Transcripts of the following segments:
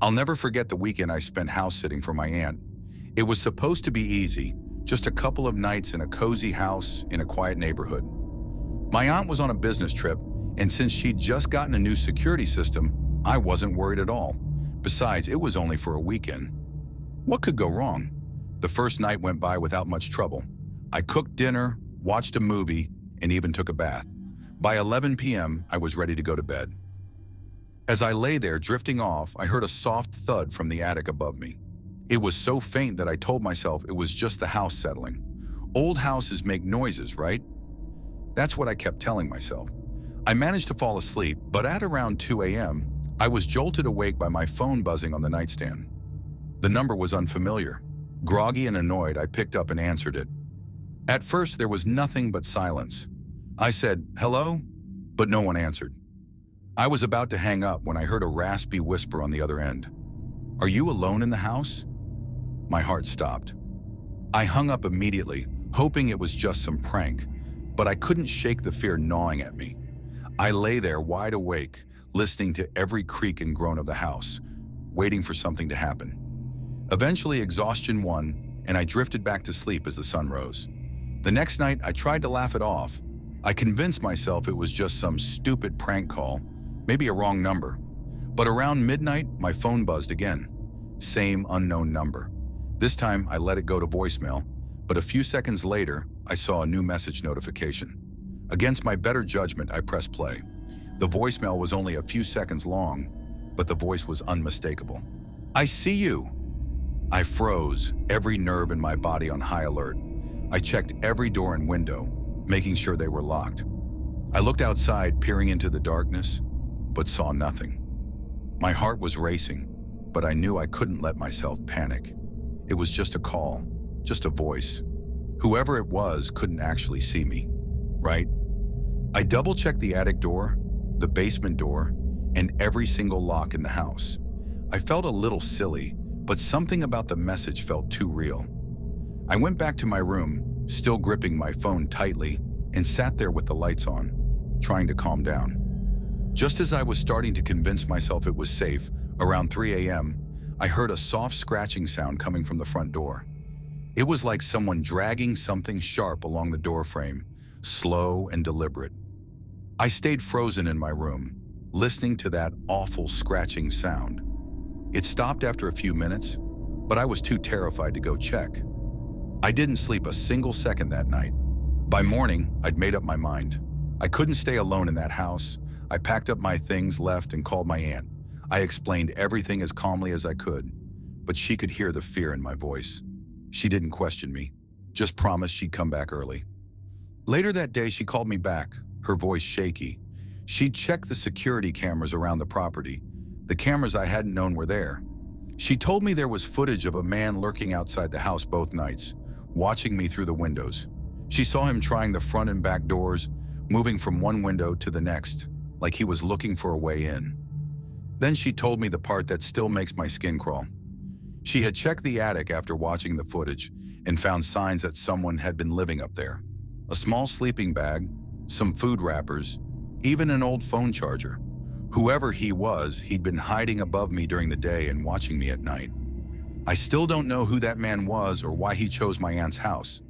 I'll never forget the weekend I spent house sitting for my aunt. It was supposed to be easy, just a couple of nights in a cozy house in a quiet neighborhood. My aunt was on a business trip, and since she'd just gotten a new security system, I wasn't worried at all. Besides, it was only for a weekend. What could go wrong? The first night went by without much trouble. I cooked dinner, watched a movie, and even took a bath. By 11 p.m., I was ready to go to bed. As I lay there drifting off, I heard a soft thud from the attic above me. It was so faint that I told myself it was just the house settling. Old houses make noises, right? That's what I kept telling myself. I managed to fall asleep, but at around 2 a.m., I was jolted awake by my phone buzzing on the nightstand. The number was unfamiliar. Groggy and annoyed, I picked up and answered it. At first, there was nothing but silence. I said, "Hello?" but no one answered. I was about to hang up when I heard a raspy whisper on the other end. "Are you alone in the house?" My heart stopped. I hung up immediately, hoping it was just some prank, but I couldn't shake the fear gnawing at me. I lay there wide awake, listening to every creak and groan of the house, waiting for something to happen. Eventually, exhaustion won, and I drifted back to sleep as the sun rose. The next night, I tried to laugh it off. I convinced myself it was just some stupid prank call, maybe a wrong number. But around midnight, my phone buzzed again. Same unknown number. This time, I let it go to voicemail, but a few seconds later, I saw a new message notification. Against my better judgment, I pressed play. The voicemail was only a few seconds long, but the voice was unmistakable. "I see you." I froze, every nerve in my body on high alert. I checked every door and window, making sure they were locked. I looked outside, peering into the darkness, but saw nothing. My heart was racing, but I knew I couldn't let myself panic. It was just a call, just a voice. Whoever it was couldn't actually see me, right? I double-checked the attic door, the basement door, and every single lock in the house. I felt a little silly, but something about the message felt too real. I went back to my room, still gripping my phone tightly, and sat there with the lights on, trying to calm down. Just as I was starting to convince myself it was safe, around 3 a.m., I heard a soft scratching sound coming from the front door. It was like someone dragging something sharp along the door frame, slow and deliberate. I stayed frozen in my room, listening to that awful scratching sound. It stopped after a few minutes, but I was too terrified to go check. I didn't sleep a single second that night. By morning, I'd made up my mind. I couldn't stay alone in that house. I packed up my things, left, and called my aunt. I explained everything as calmly as I could, but she could hear the fear in my voice. She didn't question me, just promised she'd come back early. Later that day, she called me back, her voice shaky. She'd checked the security cameras around the property, the cameras I hadn't known were there. She told me there was footage of a man lurking outside the house both nights, watching me through the windows. She saw him trying the front and back doors, moving from one window to the next, like he was looking for a way in. Then she told me the part that still makes my skin crawl. She had checked the attic after watching the footage and found signs that someone had been living up there. A small sleeping bag, some food wrappers, even an old phone charger. Whoever he was, he'd been hiding above me during the day and watching me at night. I still don't know who that man was or why he chose my aunt's house,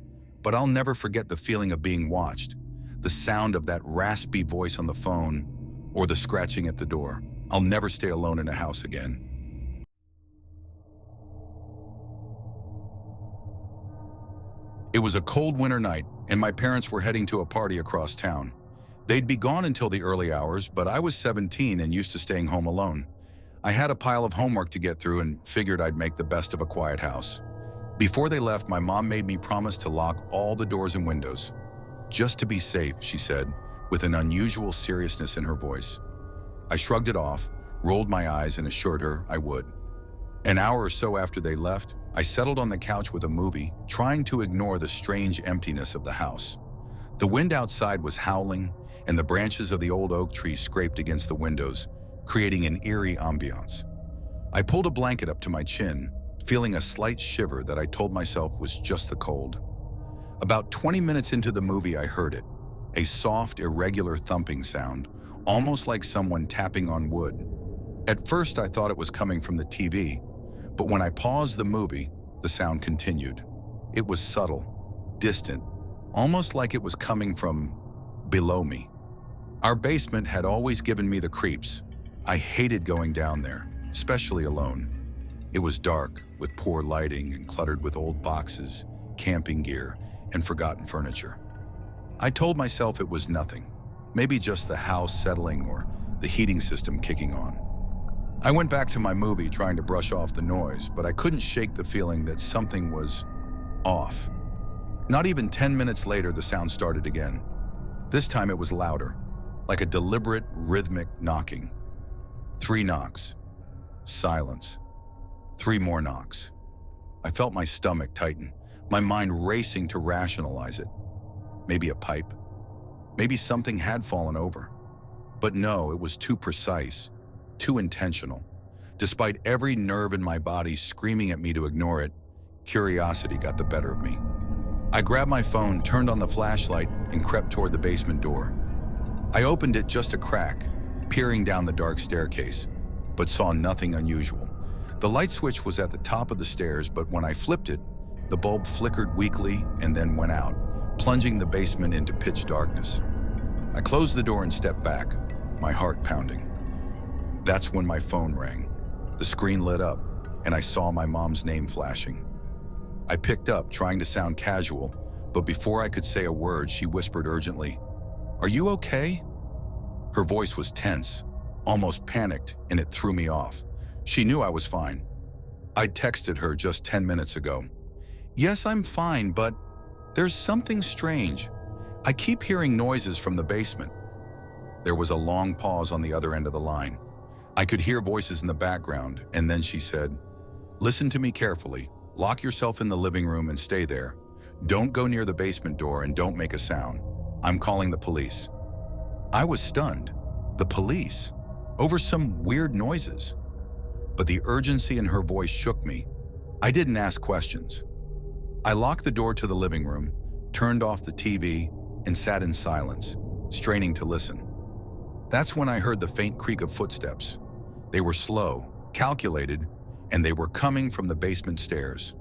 but I'll never forget the feeling of being watched, the sound of that raspy voice on the phone, or the scratching at the door. I'll never stay alone in a house again. It was a cold winter night, and my parents were heading to a party across town. They'd be gone until the early hours, but I was 17 and used to staying home alone. I had a pile of homework to get through and figured I'd make the best of a quiet house. Before they left, my mom made me promise to lock all the doors and windows. "Just to be safe," she said, with an unusual seriousness in her voice. I shrugged it off, rolled my eyes, and assured her I would. An hour or so after they left, I settled on the couch with a movie, trying to ignore the strange emptiness of the house. The wind outside was howling, and the branches of the old oak tree scraped against the windows, creating an eerie ambiance. I pulled a blanket up to my chin, feeling a slight shiver that I told myself was just the cold. About 20 minutes into the movie, I heard it, a soft, irregular thumping sound, almost like someone tapping on wood. At first, I thought it was coming from the TV, but when I paused the movie, the sound continued. It was subtle, distant, almost like it was coming from below me. Our basement had always given me the creeps. I hated going down there, especially alone. It was dark, with poor lighting and cluttered with old boxes, camping gear, and forgotten furniture. I told myself it was nothing, maybe just the house settling or the heating system kicking on. I went back to my movie trying to brush off the noise, but I couldn't shake the feeling that something was off. Not even 10 minutes later, the sound started again. This time it was louder, like a deliberate, rhythmic knocking. 3 knocks. Silence. 3 more knocks. I felt my stomach tighten, my mind racing to rationalize it. Maybe a pipe. Maybe something had fallen over. But no, it was too precise, too intentional. Despite every nerve in my body screaming at me to ignore it, curiosity got the better of me. I grabbed my phone, turned on the flashlight, and crept toward the basement door. I opened it just a crack, peering down the dark staircase, but saw nothing unusual. The light switch was at the top of the stairs, but when I flipped it, the bulb flickered weakly and then went out, plunging the basement into pitch darkness. I closed the door and stepped back, my heart pounding. That's when my phone rang. The screen lit up, and I saw my mom's name flashing. I picked up, trying to sound casual, but before I could say a word, she whispered urgently, "Are you okay?" Her voice was tense, almost panicked, and it threw me off. She knew I was fine. I'd texted her just 10 minutes ago. "Yes, I'm fine, but there's something strange. I keep hearing noises from the basement." There was a long pause on the other end of the line. I could hear voices in the background, and then she said, "Listen to me carefully. Lock yourself in the living room and stay there. Don't go near the basement door and don't make a sound. I'm calling the police." I was stunned. The police? Over some weird noises? But the urgency in her voice shook me. I didn't ask questions. I locked the door to the living room, turned off the TV, and sat in silence, straining to listen. That's when I heard the faint creak of footsteps. They were slow, calculated, and they were coming from the basement stairs.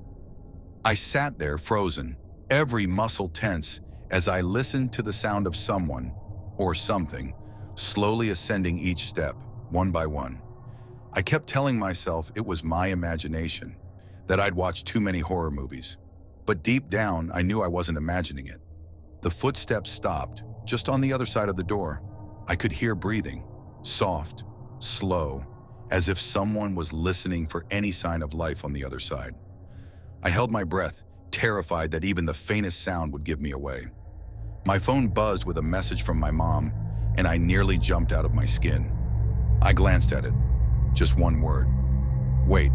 I sat there frozen, every muscle tense, as I listened to the sound of someone, or something, slowly ascending each step, one by one. I kept telling myself it was my imagination, that I'd watched too many horror movies. But deep down, I knew I wasn't imagining it. The footsteps stopped, just on the other side of the door. I could hear breathing, soft, slow, as if someone was listening for any sign of life on the other side. I held my breath, terrified that even the faintest sound would give me away. My phone buzzed with a message from my mom, and I nearly jumped out of my skin. I glanced at it. Just one word. Wait.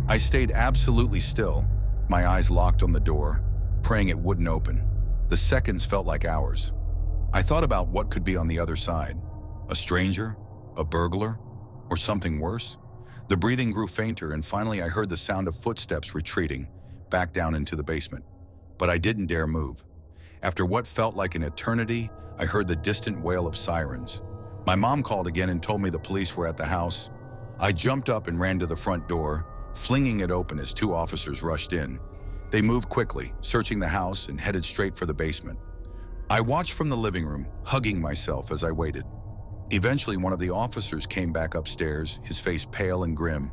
I stayed absolutely still, my eyes locked on the door, praying it wouldn't open. The seconds felt like hours. I thought about what could be on the other side. A stranger? A burglar? Or something worse? The breathing grew fainter, and finally I heard the sound of footsteps retreating, back down into the basement. But I didn't dare move. After what felt like an eternity, I heard the distant wail of sirens. My mom called again and told me the police were at the house. I jumped up and ran to the front door, flinging it open as 2 officers rushed in. They moved quickly, searching the house, and headed straight for the basement. I watched from the living room, hugging myself as I waited. Eventually, one of the officers came back upstairs, his face pale and grim.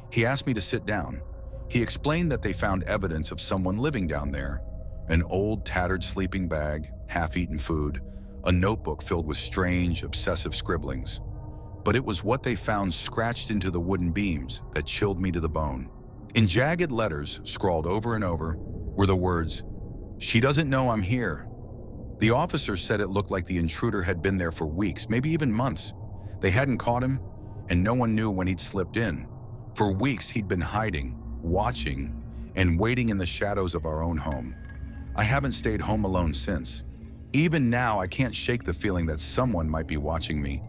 He asked me to sit down. He explained that they found evidence of someone living down there. An old, tattered sleeping bag, half-eaten food, a notebook filled with strange, obsessive scribblings. But it was what they found scratched into the wooden beams that chilled me to the bone. In jagged letters, scrawled over and over, were the words, "She doesn't know I'm here." The officer said it looked like the intruder had been there for weeks, maybe even months. They hadn't caught him, and no one knew when he'd slipped in. For weeks, he'd been hiding, watching, and waiting in the shadows of our own home. I haven't stayed home alone since. Even now, I can't shake the feeling that someone might be watching me,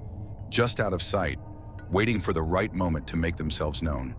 just out of sight, waiting for the right moment to make themselves known.